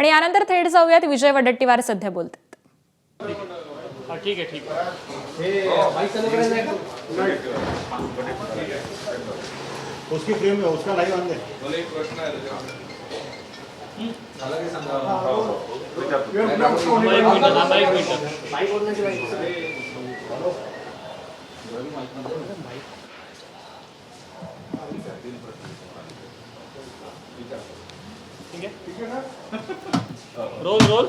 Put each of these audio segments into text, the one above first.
आणि यानंतर थेट जाऊयात विजय वडेट्टीवार सध्या बोलतात। ठीक है उसकी फ्रेम में उसका लाइव आंदे एक प्रश्न आहे रोल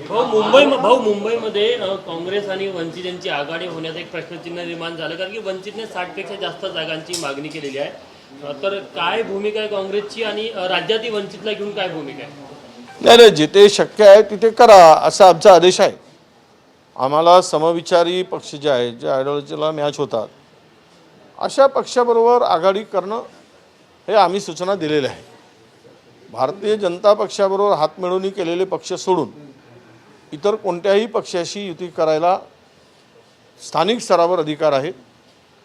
भाऊ मुंबईमध्ये काँग्रेस आणि वंचित यांची आघाडी होण्याचा एक प्रश्नचिन्ह निर्माण झालं, कारण की वंचितने 60 पेक्षा जास्त जागांची मागणी केलेली आहे। तर काय भूमिका आहे काँग्रेसची आणि राज्यातील वंचितला घेऊन काय भूमिका आहे? नाही, जिथे शक्य आहे तिथे करा असा आमचा आदेश आहे। आम्हाला समविचारी पक्ष जे आहे, जे आयडियोलॉजीला मॅच होतात अशा पक्षाबरोबर आघाडी करणं हे आम्ही सूचना दिलेल्या आहे। भारतीय जनता पक्षाबरोबर हातमिळवणी केलेले पक्ष सोडून इतर कोणत्याही पक्षाशी युती करायला स्थानिक स्तरावर अधिकार आहे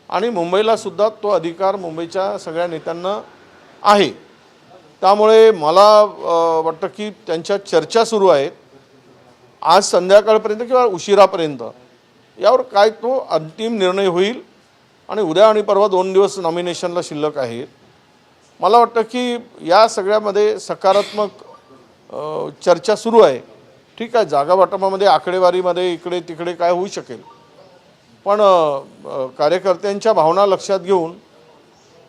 आणि मुंबईला सुद्धा तो अधिकार मुंबईच्या सगळ्या नेत्यांना आहे। त्यामुळे मला वाटतं की त्यांच्या चर्चा सुरू आहेत आज संध्याकाळपर्यंत किंवा उशिरापर्यंत, यावर काय तो अंतिम निर्णय होईल आणि उद्या आणि परवा 2 दिवस नॉमिनेशनला शिल्लक आहेत। मला वाटतं की या सगळ्यामध्ये सकारात्मक चर्चा सुरू आहे। ठीक आहे, जागा वाटपामध्ये आकडेवारीमध्ये इकडे तिकडे काय होऊ शकेल, पण कार्यकर्त्यांच्या भावना लक्षात घेऊन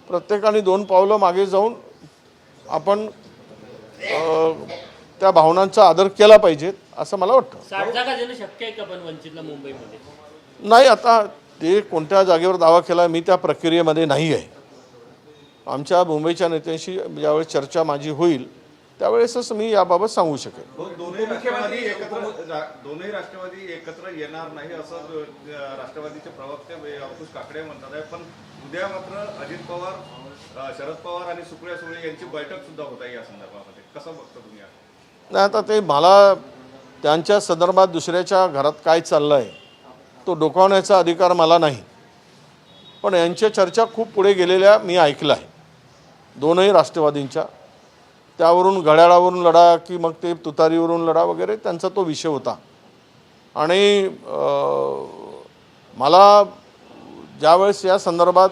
प्रत्येकाने 2 पावलं मागे जाऊन आपण त्या भावनांचा आदर केला पाहिजे असं मला वाटतं। 60 जागा देणं शक्य आहे का पण वंचितला मुंबईमध्ये? नाही, आता ते कोणत्या जागेवर दावा केला मी त्या प्रक्रियेमध्ये नाही आहे। आमच्या मुंबईच्या नेत्यांशी ज्यावेळेस चर्चा माझी होईल त्यावेळेसच मी याबाबत सांगू शकेन। दोन्ही राष्ट्रवादी एकत्र येणार नाही असं राष्ट्रवादीचे प्रवक्ते अंकुश काकडे म्हणतात आहे, पण उद्या मात्र अजित पवार, शरद पवार आणि सुप्रिया सुळे यांची बैठक सुद्धा होत आहे या संदर्भामध्ये, कसं बघता तुम्ही? नाही, आता ते मला त्यांच्या संदर्भात दुसऱ्याच्या घरात काय चाललं आहे तो डोकावण्याचा अधिकार मला नाही, पण यांच्या चर्चा खूप पुढे गेलेल्या मी ऐकलं आहे दोनही राष्ट्रवादींच्या। त्यावरून घड्याळावरून लढा की मग ते तुतारीवरून लढा वगैरे त्यांचा तो विषय होता। आणि मला ज्यावेळेस या संदर्भात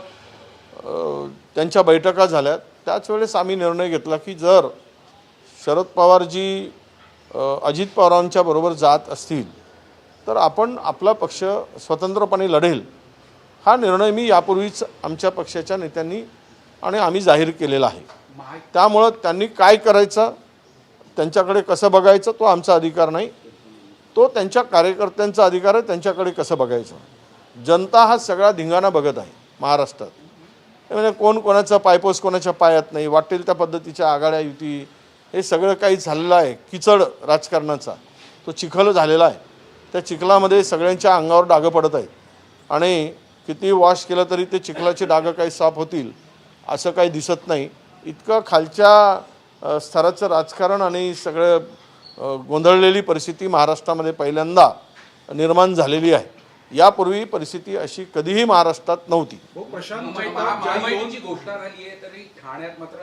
त्यांच्या बैठका झाल्या त्याच वेळेस आम्ही निर्णय घेतला की जर शरद पवारजी अजित पवारांच्या बरोबर जात असतील तर आपण आपला पक्ष स्वतंत्रपणे लढेल हा निर्णय मी यापूर्वीच आमच्या पक्षाच्या नेत्यांनी आणि आम्ही जाहीर केलेला आहे। त्यामुळं त्यांनी काय करायचं, त्यांच्याकडे कसं बघायचं तो आमचा अधिकार नाही, तो त्यांच्या कार्यकर्त्यांचा अधिकार आहे त्यांच्याकडे कसं बघायचं। जनता हा सगळा धिंगाणा बघत आहे महाराष्ट्रात, म्हणजे कोण कोणाचा पायपोस कोणाच्या पायात नाही, वाटेल त्या पद्धतीच्या आघाड्या युती हे सगळं काही झालेलं आहे। किचड राजकारणाचा तो चिखल झालेला आहे, त्या चिखलामध्ये सगळ्यांच्या अंगावर डागं पडत आहेत आणि किती वॉश केलं तरी ते चिखलाचे डागं काही साफ होतील असं काही दिसत नाही। इतकं खालच्या स्तराचं राजकारण आणि सगळं गोंधळलेली परिस्थिती महाराष्ट्रामध्ये पहिल्यांदा निर्माण झालेली आहे। यापूर्वी परिस्थिती अशी कधीही महाराष्ट्रात नव्हती। महायुतीची घोषणा झाली आहे तरी ठाण्यात मात्र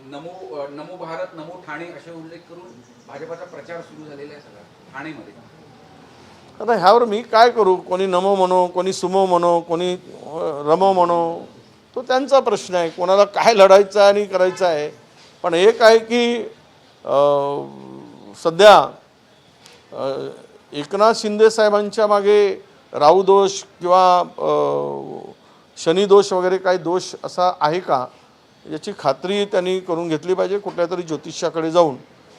नमो भारत नमो ठाणे असे उल्लेख करून भाजपचा प्रचार सुरू झालेला आहे सगळा ठाणेमध्ये। आता ह्यावर मी काय करू, कोणी नमो म्हणो, कोणी सुमो म्हणो, कोणी रमो म्हणो, तो त्यांचा प्रश्न आहे, कोणाला काय लढायचं आणि करायचं आहे। पण एक आहे की सध्या एकनाथ शिंदे साहेबांच्या मागे राहू दोष किंवा शनी दोष वगैरे काही दोष असा आहे का याची खात्री त्यांनी करून घेतली पाहिजे। कुठल्या तरी ज्योतिषाकडे जाऊन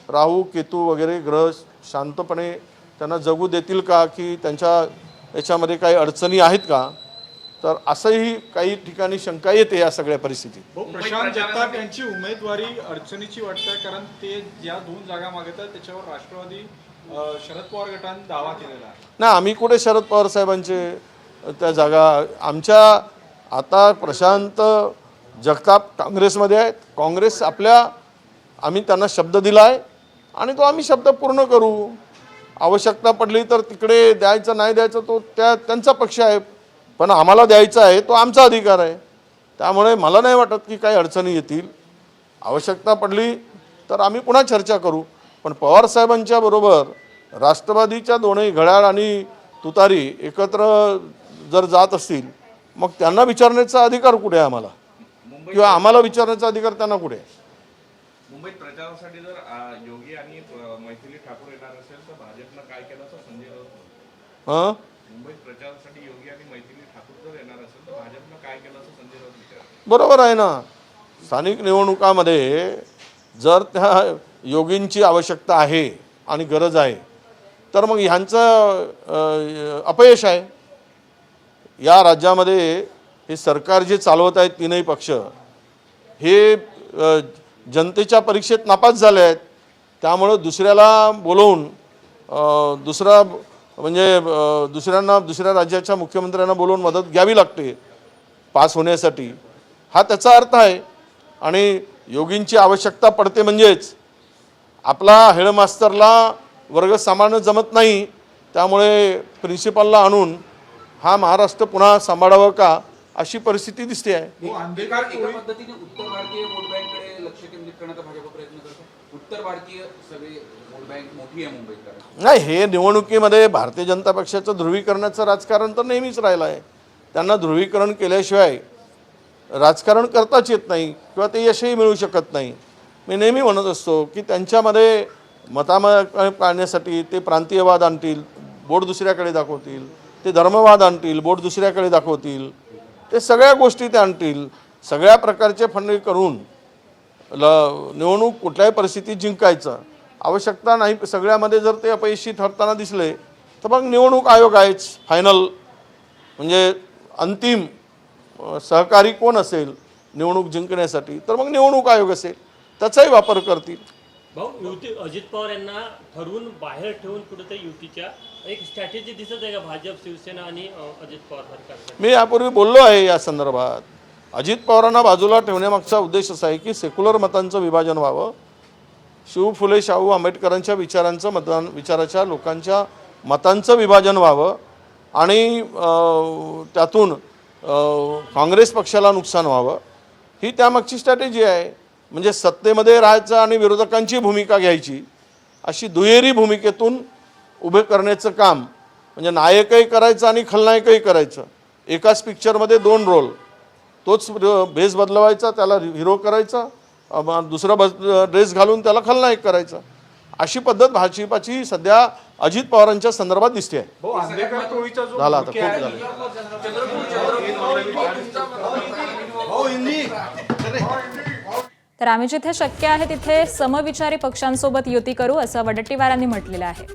राहू केतू वगैरे ग्रह शांतपणे त्यांना जगू देतील का, की त्यांच्या याच्यामध्ये काही अडचणी आहेत का, तर असंही काही ठिकाणी शंका येते या सगळ्या परिस्थितीत। प्रशांत जगताप यांची उमेदवारी अडचणीची वाटते, कारण ते ज्या 2 जागा मागतात त्याच्यावर राष्ट्रवादी शरद पवार गटाने दावा केलेला आहे। नाही, आम्ही कुठे शरद पवार साहेबांचे त्या जागा आमच्या आता प्रशांत जगताप काँग्रेसमध्ये आहेत, काँग्रेस आम्ही त्यांना शब्द दिला आहे आणि तो आम्ही शब्द पूर्ण करू। आवश्यकता पडली तर तिकडे द्यायचं नाही द्यायचं तो त्यांचा पक्ष आहे, पण आम्हाला द्यायचा आहे तो आमचा अधिकार आहे। त्यामुळे मला नाही वाटत की काही अडचणी येतील। आवश्यकता पडली तर आम्ही पुन्हा चर्चा करू, पण पवारसाहेबांच्या बरोबर राष्ट्रवादीच्या दोनही घड्याळ आणि तुतारी एकत्र जर जात असतील मग त्यांना विचारण्याचा अधिकार कुठे आहे आम्हाला, किंवा आम्हाला विचारण्याचा अधिकार त्यांना कुठे आहे? मुंबईत प्रचारासाठी जर योगी आणि मैथिली ठाकूर येणार असेल तर भाजपनं काय केलं असं संजय राऊत हं? मुंबईत प्रचारासाठी योगी आणि मैथिली ठाकूर जर येणार असेल तर भाजपनं काय केलं असं संजय राऊत विचारतात. बरोबर आहे ना. स्थानिक निवडणुकामध्ये जर त्या योगींची आवश्यकता आहे आणि गरज आहे तर मग ह्यांचं अपयश आहे. या राज्यामध्ये हे सरकार जे चालवत आहेत तीनही पक्ष हे जनतेच्या परीक्षेत नापास झाले आहेत. त्यामुळं दुसऱ्याला बोलवून दुसऱ्या राज्याच्या मुख्यमंत्र्यांना बोलवून मदत घ्यावी लागते पास होण्यासाठी, हा त्याचा अर्थ आहे. आणि योगींची आवश्यकता पडते म्हणजेच आपला हेडमास्टरला वर्ग सांभाळणं जमत नाही, त्यामुळे प्रिन्सिपलला आणून हा महाराष्ट्र पुन्हा सांभाळावं का अशी परिस्थिती दिसते आहे. एका पद्धतीने उत्तर भारतीय वोट बँककडे लक्ष केंद्रित करण्याचा भाजप प्रयत्न करतो. उत्तर भारतीय सगळे वोट बँक मोठी आहे मुंबईत. नाही, हे निवडणुकीमध्ये भारतीय जनता पक्षाचं ध्रुवीकरणाचं राजकारण तर नेहमीच राहिलं आहे. त्यांना ध्रुवीकरण केल्याशिवाय राजकारण करताच येत नाही किंवा ते यशही मिळू शकत नाही. मी नेहमी म्हणत असतो की त्यांच्यामध्ये मतामत पाळण्यासाठी ते प्रांतीयवाद आणतील, बोट दुसऱ्याकडे दाखवतील, ते धर्मवाद आणतील, बोट दुसऱ्याकडे दाखवतील, ते सगळ्या गोष्टी ते आणतील, सगळ्या प्रकारचे फंड करून निवडणूक कुठल्याही परिस्थितीत जिंकायचं. आवश्यकता नाही सगळ्यामध्ये जर ते अपयशी ठरताना दिसले तर मग निवडणूक आयोग आहेच फायनल, म्हणजे अंतिम सहकारी कोण असेल निवडणूक जिंकण्यासाठी तर मग निवडणूक आयोग असेल, त्याचाही वापर करतील. भाऊ, युती अजित पवार यांना ठरवून बाहेर ठेवून कुठेतरी युतीच्या एक स्ट्रॅटेजी दिसत आहे का भाजप, शिवसेना आणि अजित पवार सरकार? मी यापूर्वी बोललो आहे या संदर्भात. अजित पवारांना बाजूला ठेवण्यामागचा उद्देश असा आहे की सेक्युलर मतांचं विभाजन व्हावं, शिव फुले शाहू आंबेडकरांच्या विचाराच्या लोकांच्या मतांचं विभाजन व्हावं आणि त्यातून काँग्रेस पक्षाला नुकसान व्हावं, ही त्यामागची स्ट्रॅटेजी आहे. म्हणजे सत्तेमध्ये राहायचं आणि विरोधकांची भूमिका घ्यायची, अशी दुहेरी भूमिकेतून उभे करण्याचं काम, म्हणजे नायकही करायचं आणि खलनायकही करायचं. एकाच पिक्चरमध्ये दोन रोल, तोच भेस बदलवायचा, त्याला हिरो करायचा, दुसरा ड्रेस घालून त्याला खलनायक करायचा. अशी पद्धत भाजपाची सध्या अजित पवारांच्या संदर्भात दिसते आहे. भाऊ, आंबेडकर टोळीचा जो झाला आता, मुख्य खूप आहे, झालं. तर आम्ही जिथे शक्य आहे तिथे समविचारी पक्षांसोबत युती करू असं वडट्टीवारांनी म्हटलेलं आहे.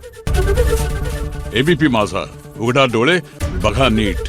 एबीपी माझा, उघडा डोळे बघा नीट.